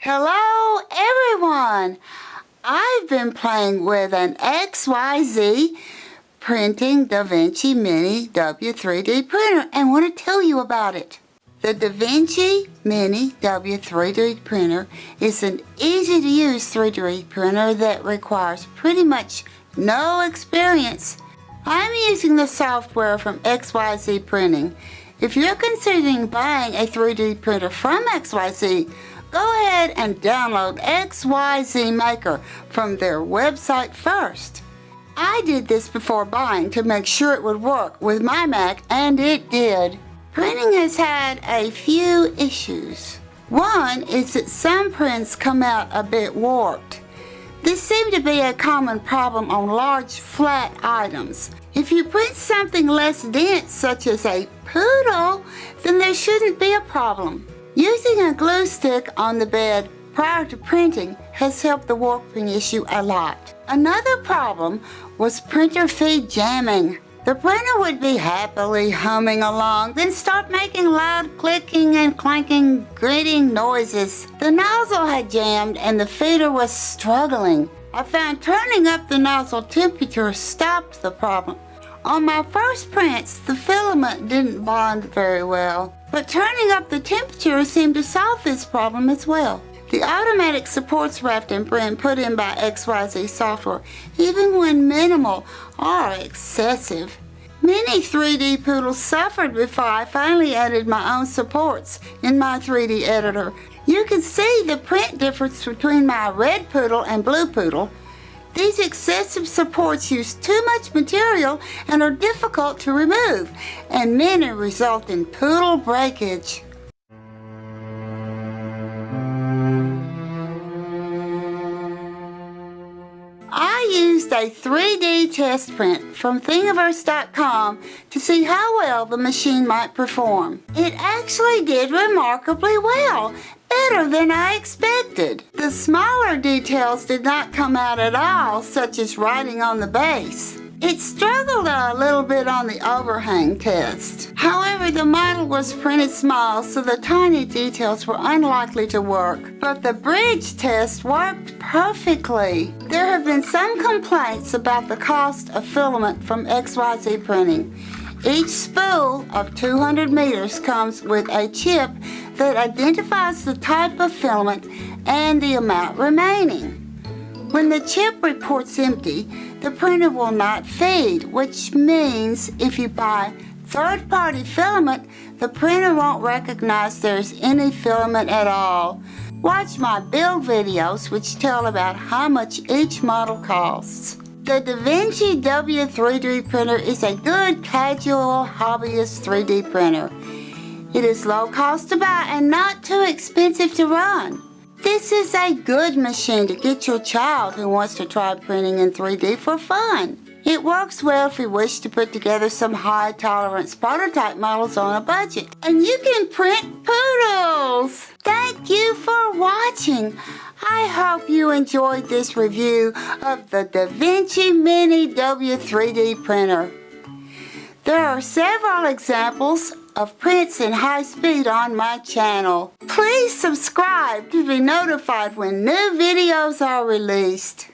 Hello everyone! I've been playing with an XYZ printing Da Vinci Mini W3D printer and want to tell you about it. The Da Vinci Mini W3D printer is an easy to use 3D printer that requires pretty much no experience. I'm using the software from XYZ Printing. If you're considering buying a 3D printer from XYZ, go ahead and download XYZ Maker from their website first. I did this before buying to make sure it would work with my Mac, and it did. Printing has had a few issues. One is that some prints come out a bit warped. This seemed to be a common problem on large flat items. If you print something less dense, such as a poodle, then there shouldn't be a problem. Using a glue stick on the bed prior to printing has helped the warping issue a lot. Another problem was printer feed jamming. The printer would be happily humming along, then start making loud clicking and clanking, grating noises. The nozzle had jammed and the feeder was struggling. I found turning up the nozzle temperature stopped the problem. On my first prints, the filament didn't bond very well, but turning up the temperature seemed to solve this problem as well. The automatic supports wrapped and print put in by XYZ software, even when minimal, are excessive. Many 3D poodles suffered before I finally added my own supports in my 3D editor. You can see the print difference between my red poodle and blue poodle. These excessive supports use too much material and are difficult to remove, and many result in poodle breakage. I used a 3D test print from Thingiverse.com to see how well the machine might perform. It actually did remarkably well, better than I expected. The smaller details did not come out at all, such as writing on the base. It struggled a little bit on the overhang test. However, the model was printed small, so the tiny details were unlikely to work. But the bridge test worked perfectly. There have been some complaints about the cost of filament from XYZ Printing. Each spool of 200 meters comes with a chip that identifies the type of filament and the amount remaining. When the chip reports empty, the printer will not feed, which means if you buy third-party filament, the printer won't recognize there's any filament at all. Watch my build videos, which tell about how much each model costs. The Da Vinci W3D printer is a good casual hobbyist 3D printer. It is low cost to buy and not too expensive to run. This is a good machine to get your child who wants to try printing in 3D for fun. It works well if you wish to put together some high-tolerance prototype models on a budget. And you can print poodles! Thank you for watching. I hope you enjoyed this review of the Da Vinci Mini W3D printer. There are several examples of prints in high speed on my channel. Please subscribe to be notified when new videos are released.